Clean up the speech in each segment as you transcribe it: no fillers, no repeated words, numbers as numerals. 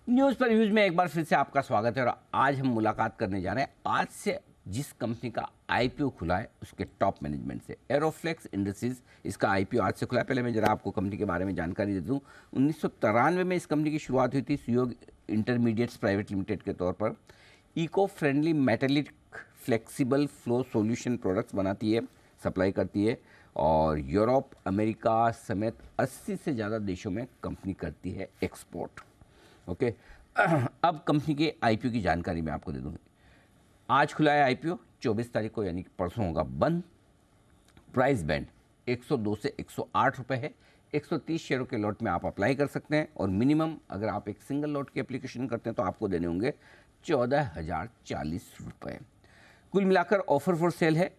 News पर views में एक बार फिर से आपका स्वागत है और आज हम मुलाकात करने जा रहे हैं आज से जिस कंपनी का आईपीओ खुला है उसके टॉप मैनेजमेंट से। एरोफ्लेक्स इंडस्ट्रीज इसका आईपीओ आज से खुला है। पहले मैं जरा आपको कंपनी के बारे में जानकारी दे दूं। 1993 में इस कंपनी की शुरुआत हुई थी सुयोग इंटरमीडिएट्स प्राइवेट लिमिटेड के तौर पर। Eco friendly metallic flexible flow solution products बनाती है, सप्लाई करती है और यूरोप, अमेरिका समेत 80 से ज़्यादा देशों में कंपनी करती है एक्सपोर्ट। ओके अब कंपनी के आईपीओ की जानकारी मैं आपको दे दूँगी। आज खुला है आईपीओ 24 तारीख को, यानी कि परसों होगा बंद। प्राइस बैंड 102 से 108 रुपये है। 130 शेयरों के लॉट में आप अप्लाई कर सकते हैं और मिनिमम अगर आप एक सिंगल लॉट की एप्लीकेशन करते हैं तो आपको देने होंगे 14,040 रुपये। कुल मिलाकर ऑफर फॉर सेल है,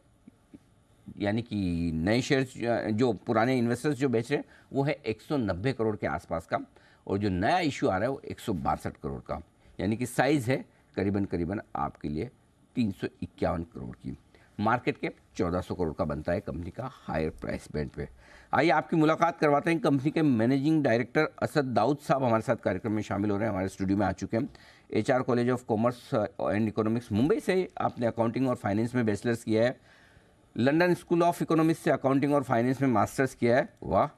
यानी कि नए शेयर्स जो पुराने इन्वेस्टर्स जो बेच रहे हैं वो है 190 करोड़ के आसपास का, और जो नया इशू आ रहा है वो 162 करोड़ का, यानी कि साइज़ है करीबन आपके लिए 351 करोड़ की। मार्केट कैप 1400 करोड़ का बनता है कंपनी का हायर प्राइस बैंड पे। आइए आपकी मुलाकात करवाते हैं कंपनी के मैनेजिंग डायरेक्टर असद दाऊद साहब हमारे साथ कार्यक्रम में शामिल हो रहे हैं, हमारे स्टूडियो में आ चुके हैं। HR college of commerce and economics Mumbai से आपने अकाउंटिंग और फाइनेंस में बैचलर्स किया है। लंदन स्कूल ऑफ इकोनॉमिक्स से अकाउंटिंग और फाइनेंस में मास्टर्स किया है। वाह।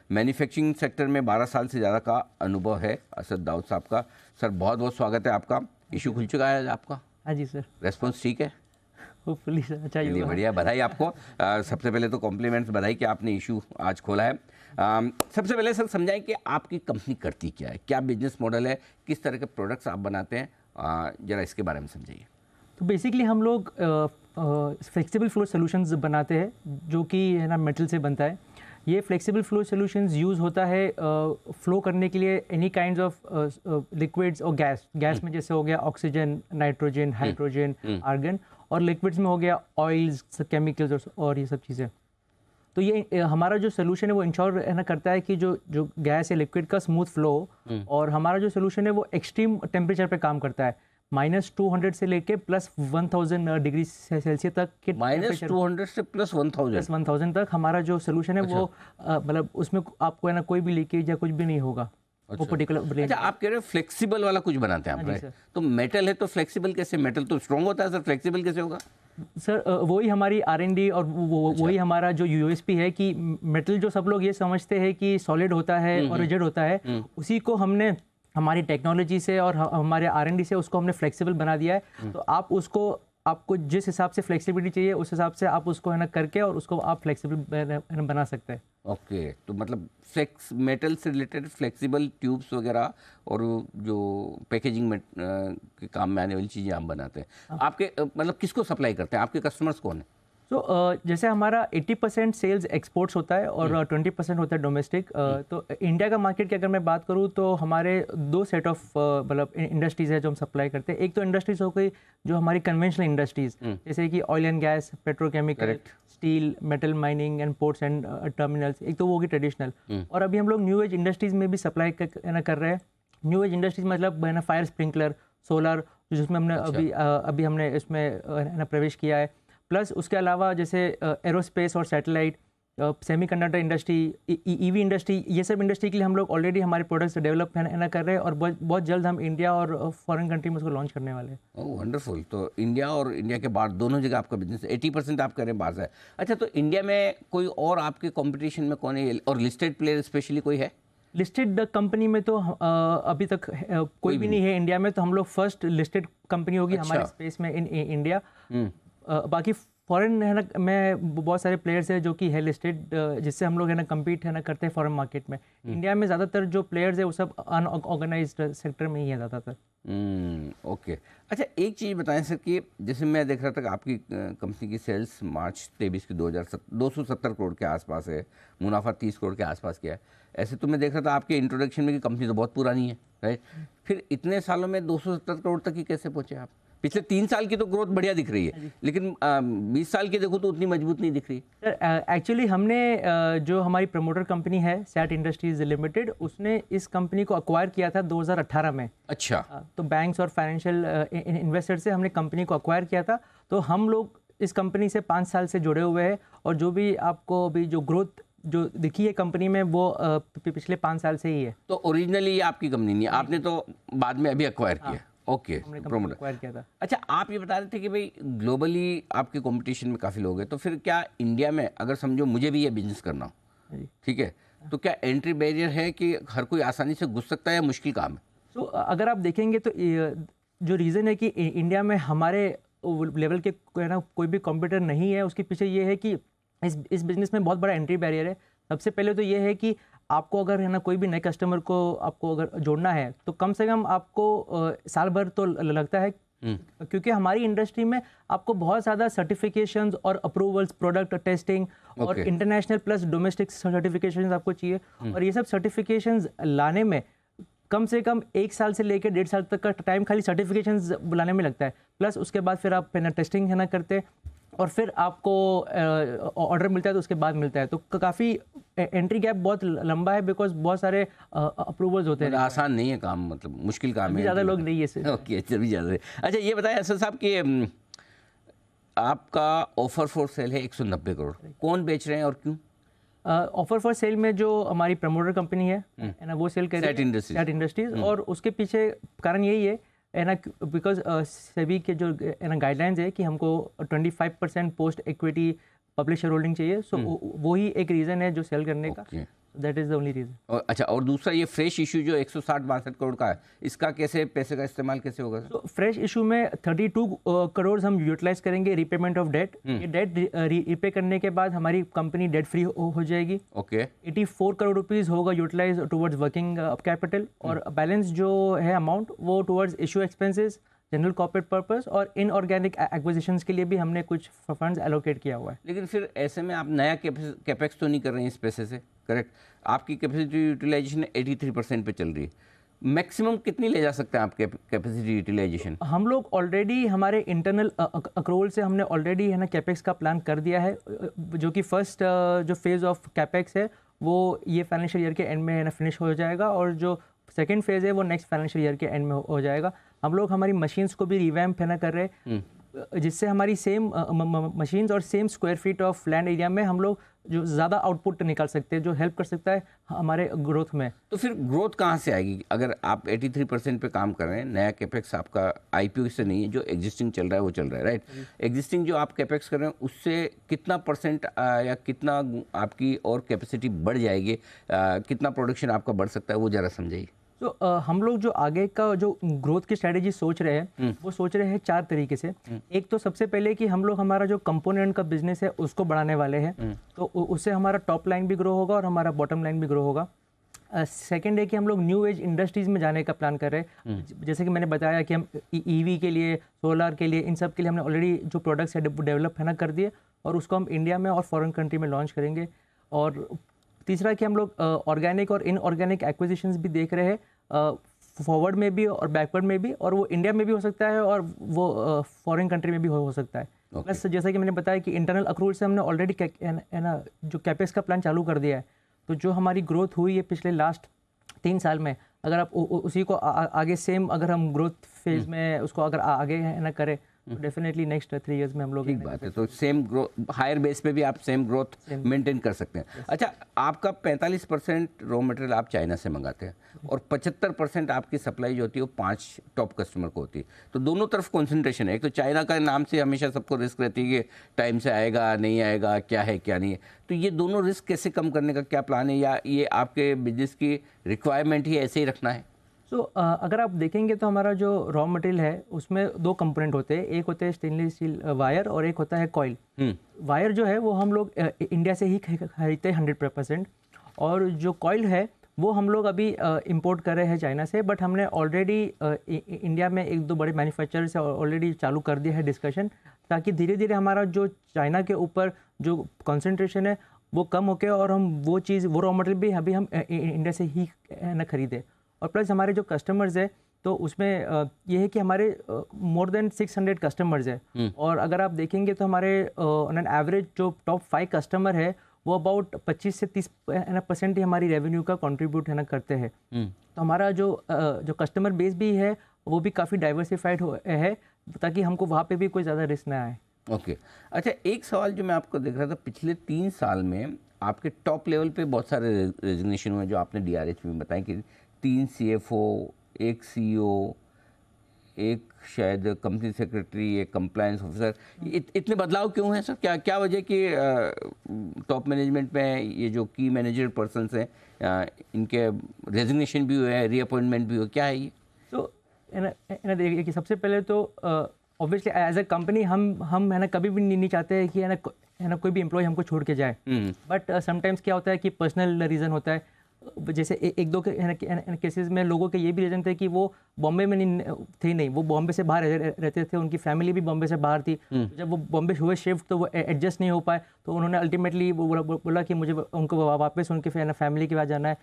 मैन्युफैक्चरिंग सेक्टर में 12 साल से ज़्यादा का अनुभव है असद दाऊद साहब का। सर बहुत बहुत स्वागत है आपका। इशू खुल चुका है आपका? हाँ जी सर। रेस्पॉन्स ठीक है? होपफुली सर अच्छा ही होगा। बढ़िया, बधाई आपको। सबसे पहले तो कॉम्प्लीमेंट्स, बधाई कि आपने इशू आज खोला है। सबसे पहले सर समझाएं कि आपकी कंपनी करती क्या है, क्या बिजनेस मॉडल है, किस तरह के प्रोडक्ट्स आप बनाते हैं, ज़रा इसके बारे में समझाइए। तो बेसिकली हम लोग फ्लेक्सिबल फ्लो सॉल्यूशंस बनाते हैं जो कि है ना मेटल से बनता है। ये फ्लेक्सिबल फ्लो सॉल्यूशंस यूज़ होता है फ्लो करने के लिए एनी काइंड्स ऑफ लिक्विड्स और गैस में जैसे हो गया ऑक्सीजन, नाइट्रोजन, हाइड्रोजन, आर्गन, और लिक्विड्स में हो गया ऑयल्स, केमिकल्स और ये सब चीज़ें। तो ये हमारा जो सोल्यूशन है वो इंश्योर है ना करता है कि जो गैस या लिक्विड का स्मूथ फ्लो, और हमारा जो सोल्यूशन है वो एक्सट्रीम टेम्परेचर पे काम करता है। -200 से लेके +1000 डिग्री सेल्सियस तक के -200 से +1000 तक हमारा जो सोल्यूशन है वो मतलब उसमें आपको है ना कोई भी लीकेज या कुछ भी नहीं होगा। वो पर्टिकुलर। अच्छा, आप कह रहे हो फ्लेक्सिबल वाला कुछ बनाते हैं आप, राइट? तो मेटल है तो फ्लेक्सिबल कैसे? मेटल तो स्ट्रॉन्ग होता है सर, फ्लेक्सिबल कैसे होगा? सर वही हमारी R&D और वही हमारा जो USP है कि मेटल जो सब लोग ये समझते हैं कि सॉलिड होता है और रिजिड होता है, उसी को हमने हमारी टेक्नोलॉजी से और हमारे R&D से उसको हमने फ्लेक्सिबल बना दिया है। तो आप उसको, आपको जिस हिसाब से फ्लेक्सिबिलिटी चाहिए उस हिसाब से आप उसको है ना करके और उसको आप फ्लेक्सिबल बना सकते हैं। ओके, तो मतलब मेटल से रिलेटेड फ्लेक्सिबल ट्यूब्स वगैरह और जो पैकेजिंग में के काम में आने वाली चीज़ें आप बनाते हैं। आपके मतलब किसको सप्लाई करते हैं, आपके कस्टमर्स कौन है? तो जैसे हमारा 80% सेल्स एक्सपोर्ट्स होता है और 20% होता है डोमेस्टिक। तो इंडिया का मार्केट की अगर मैं बात करूँ तो हमारे दो सेट ऑफ मतलब इंडस्ट्रीज़ है जो हम सप्लाई करते हैं। एक तो इंडस्ट्रीज़ हो गई जो हमारी कन्वेंशनल इंडस्ट्रीज़, जैसे कि oil and gas, petrochemical, steel, metal mining and ports and terminals. एक तो वो होगी ट्रेडिशनल, और अभी हम लोग न्यू एज इंडस्ट्रीज़ में भी सप्लाई कर रहे हैं। न्यू एज इंडस्ट्रीज मतलब है ना फायर स्प्रिंकलर, सोलर, जिसमें हमने अभी हमने इसमें प्रवेश किया है। प्लस उसके अलावा जैसे एरोस्पेस और satellite, semiconductor industry, EV industry, ये सब इंडस्ट्री के लिए हम लोग ऑलरेडी हमारे प्रोडक्ट्स डेवलप कर रहे हैं और बहुत जल्द हम इंडिया और फॉरेन कंट्री में उसको लॉन्च करने वाले हैं। ओह वंडरफुल। तो इंडिया और इंडिया के बाहर दोनों जगह आपका बिजनेस 80% आप कर रहे हैं बाहर से। अच्छा, तो इंडिया में कोई और आपके कॉम्पिटिशन में कौन है, और लिस्टेड प्लेयर स्पेशली कोई है? लिस्टेड कंपनी में तो अभी तक कोई भी नहीं है इंडिया में। तो हम लोग फर्स्ट लिस्टेड कंपनी होगी हमारे स्पेस में इन इंडिया। बाकी फॉरेन है ना में बहुत सारे प्लेयर्स हैं जो कि है लिस्टेड, जिससे हम लोग है ना कम्पीट है ना करते हैं फॉरेन मार्केट में। इंडिया में ज़्यादातर जो प्लेयर्स है वो सब अनऑर्गेनाइज्ड सेक्टर में ही है ज़्यादातर। ओके। अच्छा, एक चीज़ बताएं सर कि जैसे मैं देख रहा था कि आपकी कंपनी की सेल्स मार्च 23 की 270 करोड़ के आसपास है, मुनाफा 30 करोड़ के आसपास किया है। ऐसे तो मैं देख रहा था आपके इंट्रोडक्शन में कि कंपनी तो बहुत पुरानी है, राइट? फिर इतने सालों में 270 करोड़ तक ही कैसे पहुँचे आप? पिछले 3 साल की तो ग्रोथ बढ़िया दिख रही है, लेकिन 20 साल की देखो तो उतनी मजबूत नहीं दिख रही। सर एक्चुअली हमने जो हमारी प्रमोटर कंपनी है सैट इंडस्ट्रीज लिमिटेड, उसने इस कंपनी को अक्वायर किया था 2018 में। अच्छा। तो बैंक्स और फाइनेंशियल इन्वेस्टर से हमने कंपनी को अक्वायर किया था। तो हम लोग इस कंपनी से 5 साल से जुड़े हुए हैं, और जो भी आपको अभी जो ग्रोथ जो दिखी है कंपनी में वो पिछले 5 साल से ही है। तो ओरिजिनली ये आपकी कंपनी नहीं है, आपने तो बाद में अभी एक्वायर किया। ओके, हमने कंपनी प्रोमोटर। एक्वायर किया था। अच्छा, आप ये बता रहे थे कि भाई ग्लोबली आपके कंपटीशन में काफ़ी लोग हैं, तो फिर क्या इंडिया में अगर समझो मुझे भी ये बिजनेस करना हो, जी। ठीक है, तो क्या एंट्री बैरियर है कि हर कोई आसानी से घुस सकता है या मुश्किल काम है? तो अगर आप देखेंगे तो जो रीज़न है कि इंडिया में हमारे लेवल के कोई भी कॉम्पिटिटर नहीं है, उसके पीछे ये है कि इस बिज़नेस में बहुत बड़ा एंट्री बैरियर है। सबसे पहले तो ये है कि आपको अगर कोई भी नए कस्टमर को आपको अगर जोड़ना है तो कम से कम आपको साल भर तो लगता है, क्योंकि हमारी इंडस्ट्री में आपको बहुत ज़्यादा सर्टिफिकेशंस और अप्रूवल्स, प्रोडक्ट टेस्टिंग और इंटरनेशनल प्लस डोमेस्टिक सर्टिफिकेशंस आपको चाहिए। और ये सब सर्टिफिकेशंस लाने में कम से कम 1 साल से लेकर 1.5 साल तक का टाइम खाली सर्टिफिकेशंस बुलाने में लगता है। प्लस उसके बाद फिर आप टेस्टिंग करते और फिर आपको ऑर्डर मिलता है तो उसके बाद मिलता है। तो काफ़ी एंट्री गैप बहुत लंबा है, बिकॉज बहुत सारे अप्रूवल्स होते हैं। आसान नहीं है काम, मतलब मुश्किल काम है। ज़्यादा लोग नहीं है। ओके, चलिए ज़्यादा। अच्छा, ये बताएं असद साहब कि आपका ऑफर फॉर सेल है 190 करोड़, कौन बेच रहे हैं और क्यों? ऑफर फॉर सेल में जो हमारी प्रमोटर कंपनी है ना, वो सेल कर रही है, सेट इंडस्ट्रीज। और उसके पीछे कारण यही है ना, बिकॉज सेबी के जो गाइडलाइंस है कि हमको 25% post equity public share holding चाहिए। सो वो ही एक रीज़न है जो सेल करने का। That is the only reason. और अच्छा, और दूसरा ये फ्रेश इशू जो 160-62 करोड़ का है, इसका कैसे पैसे का इस्तेमाल कैसे होगा? तो फ्रेश इशू में 32 करोड़ हम यूटिलाइज करेंगे रिपेमेंट ऑफ डेट। ये डेट रीपे करने के बाद हमारी कंपनी डेट फ्री हो जाएगी। ओके। 84 करोड़ रुपीस होगा यूटिलाइज टुवर्ड्स वर्किंग कैपिटल, और बैलेंस जो है अमाउंट वो towards issue expenses, general corporate purpose और इनऑर्गेनिक एक्विजिशंस के लिए भी हमने कुछ फंड्स एलोकेट किया हुआ है। लेकिन फिर ऐसे में आप नया कैपेक्स तो नहीं कर रहे हैं इस पैसे से, करेक्ट? आपकी कैपेसिटी यूटिलाइजेशन 83% पे चल रही है। मैक्सिमम कितनी ले जा सकते हैं आप कैपेसिटी यूटिलाइजेशन? हम लोग ऑलरेडी हमारे इंटरनल अक्रूवल से हमने ऑलरेडी कैपेक्स का प्लान कर दिया है, जो कि फर्स्ट जो फेज़ ऑफ कैपेक्स है वो ये फाइनेंशियल ईयर के एंड में फिनिश हो जाएगा, और जो सेकेंड फेज़ है वो नेक्स्ट फाइनेंशियल ईयर के एंड में हो जाएगा। हम लोग हमारी मशीन्स को भी रिवैम्प कर रहे हैं, जिससे हमारी सेम मशीन्स और same square feet of land area में हम लोग जो ज़्यादा आउटपुट निकाल सकते हैं, जो हेल्प कर सकता है हमारे ग्रोथ में। तो फिर ग्रोथ कहाँ से आएगी अगर आप 83% पे काम कर रहे हैं? नया कैपेक्स आपका आईपीओ से नहीं है, जो एग्जिस्टिंग चल रहा है वो चल रहा है, राइट? एग्जिस्टिंग जो आप कैपेक्स कर रहे हैं उससे कितना परसेंट या कितना आपकी और कैपेसिटी बढ़ जाएगी, कितना प्रोडक्शन आपका बढ़ सकता है, वो ज़रा समझाइए। तो हम लोग जो आगे का जो ग्रोथ की स्ट्रेटेजी सोच रहे हैं वो सोच रहे हैं 4 तरीके से। एक तो सबसे पहले कि हम लोग हमारा जो कंपोनेंट का बिजनेस है उसको बढ़ाने वाले हैं, तो उससे हमारा टॉप लाइन भी ग्रो होगा और हमारा बॉटम लाइन भी ग्रो होगा। सेकंड है कि हम लोग न्यू एज इंडस्ट्रीज़ में जाने का प्लान कर रहे हैं। जैसे कि मैंने बताया कि हम ईवी के लिए, सोलर के लिए, इन सब के लिए हमने ऑलरेडी जो प्रोडक्ट्स है डेवलप कर दिए, और उसको हम इंडिया में और फॉरेन कंट्री में लॉन्च करेंगे। और तीसरा कि हम लोग ऑर्गेनिक और इनऑर्गेनिक एक्विजिशंस भी देख रहे हैं, फॉरवर्ड में भी और बैकवर्ड में भी, और वो इंडिया में भी हो सकता है और वो फॉरेन कंट्री में भी हो सकता है। प्लस जैसा कि मैंने बताया कि इंटरनल अक्रूवल से हमने ऑलरेडी जो कैपेक्स का प्लान चालू कर दिया है। तो जो हमारी ग्रोथ हुई है पिछले लास्ट 3 साल में, अगर आप उसी को आगे सेम अगर हम ग्रोथ फेज में उसको अगर आगे करें तो डेफिनेटली नेक्स्ट 3 इयर्स में हम लोग। ठीक बात है, तो सेम ग्रोथ, हायर बेस पे भी आप सेम ग्रोथ मेंटेन कर सकते हैं। अच्छा, आपका 45% रॉ मटेरियल आप चाइना से मंगाते हैं और 75% आपकी सप्लाई जो होती है वो 5 टॉप कस्टमर को होती है, तो दोनों तरफ कॉन्सेंट्रेशन है। एक तो चाइना का नाम से हमेशा सबको रिस्क रहती है कि टाइम से आएगा नहीं आएगा, क्या है क्या नहीं है, तो ये दोनों रिस्क कैसे कम करने का क्या प्लान है, या ये आपके बिजनेस की रिक्वायरमेंट ही ऐसे ही रखना है? तो अगर आप देखेंगे तो हमारा जो रॉ मटेरियल है उसमें 2 कंपोनेंट होते हैं, एक होते हैं स्टेनलेस स्टील वायर और एक होता है कॉइल। वायर जो है वो हम लोग इंडिया से ही खरीदते हैं 100%, और जो कॉइल है वो हम लोग अभी इंपोर्ट कर रहे हैं चाइना से, बट हमने ऑलरेडी इंडिया में 1-2 बड़े मैन्युफैक्चरर से ऑलरेडी चालू कर दिया है डिस्कशन, ताकि धीरे धीरे हमारा जो चाइना के ऊपर जो कंसंट्रेशन है वो कम हो के और हम वो रॉ मटेरियल भी अभी हम इंडिया से ही खरीदें। और प्लस हमारे जो कस्टमर्स है तो उसमें ये है कि हमारे मोर देन 600 कस्टमर्स है, और अगर आप देखेंगे तो हमारे ऑन एन एवरेज जो टॉप 5 कस्टमर है वो अबाउट 25 से 30% ही हमारी रेवेन्यू का कंट्रीब्यूट करते हैं। तो हमारा जो कस्टमर बेस भी है वो भी काफ़ी डाइवर्सिफाइड है, ताकि हमको वहाँ पे भी कोई ज़्यादा रिस्क ना आए। ओके। अच्छा, एक सवाल जो मैं आपको देख रहा था, पिछले 3 साल में आपके टॉप लेवल पे बहुत सारे रेजिग्नेशन हुए जो आपने DRH में बताया कि 3 CFO, 1 CEO, एक शायद कंपनी सेक्रेटरी, एक कंप्लायंस ऑफिसर, इतने बदलाव क्यों हैं सर? क्या क्या वजह कि टॉप मैनेजमेंट में ये जो की मैनेजर पर्सन्स हैं इनके रेजिग्नेशन भी हुए हैं, रीअपॉइंटमेंट भी हुए, क्या है ये? तो देखिए कि सबसे पहले तो ऑब्वियसली एज अ कंपनी हम है ना कभी भी नहीं चाहते हैं कि है ना कोई भी एम्प्लॉय हमको छोड़ के जाए, बट समटाइम्स क्या होता है कि पर्सनल रीज़न होता है। जैसे एक दो केसेस में लोगों के ये भी रीज़न थे कि वो बॉम्बे में नहीं, वो बॉम्बे से बाहर रहते थे, उनकी फैमिली भी बॉम्बे से बाहर थी। जब वो बॉम्बे हुए शिफ्ट तो वो एडजस्ट नहीं हो पाए, तो उन्होंने अल्टीमेटली बोला कि मुझे उनको वापस उनके फैमिली के पास जाना है।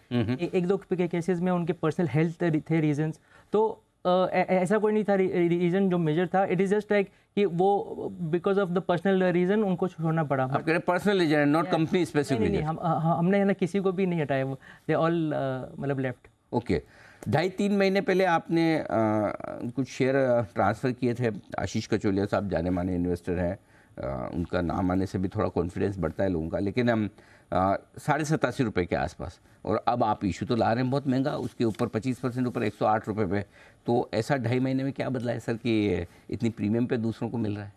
एक दो केसेस में उनके पर्सनल हेल्थ थे रीजंस, तो ऐसा कोई नहीं था रीज़न जो मेजर था। इट इज़ जस्ट लाइक कि वो because of the personal reason उनको छोड़ना पड़ा। आप कह रहे personal reason, not company specific? नहीं, हमने है ना किसी को भी नहीं हटाया, दे ऑल मतलब लेफ्ट। ओके, 2.5-3 महीने पहले आपने कुछ शेयर ट्रांसफ़र किए थे। आशीष कचोलिया साहब जाने माने इन्वेस्टर हैं, उनका नाम आने से भी थोड़ा कॉन्फिडेंस बढ़ता है लोगों का, लेकिन हम 87.5 रुपये के आसपास, और अब आप इशू तो ला रहे हैं बहुत महंगा, उसके ऊपर 25% ऊपर 108 रुपये पे। तो ऐसा 2.5 महीने में क्या बदला है सर कि इतनी प्रीमियम पे दूसरों को मिल रहा है?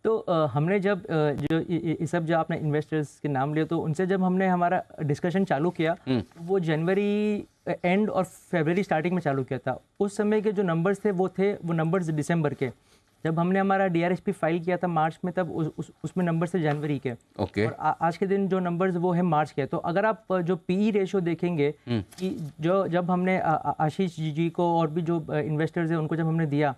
तो हमने जब जो ये सब जो आपने इन्वेस्टर्स के नाम लिए, तो उनसे जब हमने हमारा डिस्कशन चालू किया, तो वो जनवरी एंड और फरवरी स्टार्टिंग में चालू किया था। उस समय के जो नंबर्स थे वो नंबर्स दिसंबर के। जब हमने हमारा DRHP फाइल किया था मार्च में, तब उसमें नंबर्स थे जनवरी के। ओके। और आज के दिन जो नंबर्स वो है मार्च के। तो अगर आप जो PE रेशो देखेंगे कि जो जब हमने आशीष जी को और भी जो इन्वेस्टर्स हैं उनको जब हमने दिया,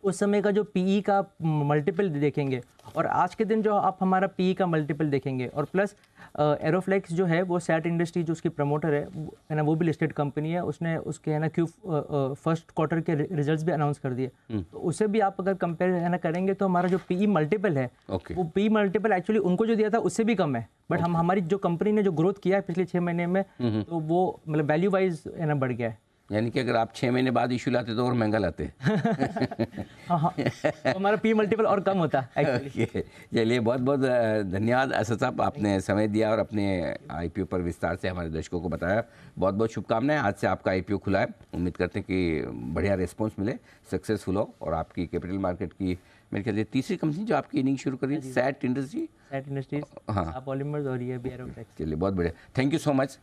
उस समय का जो PE का मल्टीपल देखेंगे और आज के दिन जो आप हमारा PE का मल्टीपल देखेंगे, और प्लस एरोफ्लेक्स जो है वो सैट इंडस्ट्री जो उसकी प्रमोटर है ना, वो भी लिस्टेड कंपनी है, उसने उसके है ना फर्स्ट क्वार्टर के रिजल्ट्स भी अनाउंस कर दिए। तो उससे भी आप अगर कंपेयर है ना करेंगे तो हमारा जो PE मल्टीपल है वो PE मल्टीपल एक्चुअली उनको जो दिया था उससे भी कम है, बट हमारी जो कंपनी ने जो ग्रोथ किया है पिछले 6 महीने में, तो वो मतलब वैल्यू वाइज है ना बढ़ गया है। यानी कि अगर आप 6 महीने बाद इशू लाते तो और महंगा लाते। हाँ, तो हमारा PE मल्टीपल और कम होता एक्चुअली। चलिए, बहुत बहुत धन्यवाद असद साहब, आपने समय दिया और अपने IPO पर विस्तार से हमारे दर्शकों को बताया। बहुत बहुत शुभकामनाएं। आज से आपका IPO खुला है, उम्मीद करते हैं कि बढ़िया रिस्पॉन्स मिले, सक्सेसफुल हो, और आपकी कैपिटल मार्केट की मेरे ख्याल से तीसरी कंपनी जो आपकी इनिंग शुरू करी, सैट इंडस्ट्रीज, हाँ, पॉलीमर्स, और ये भी एरोफ्लेक्स। चलिए, बहुत बढ़िया, thank you so much.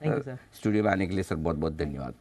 Studio में आने के लिए सर बहुत बहुत धन्यवाद।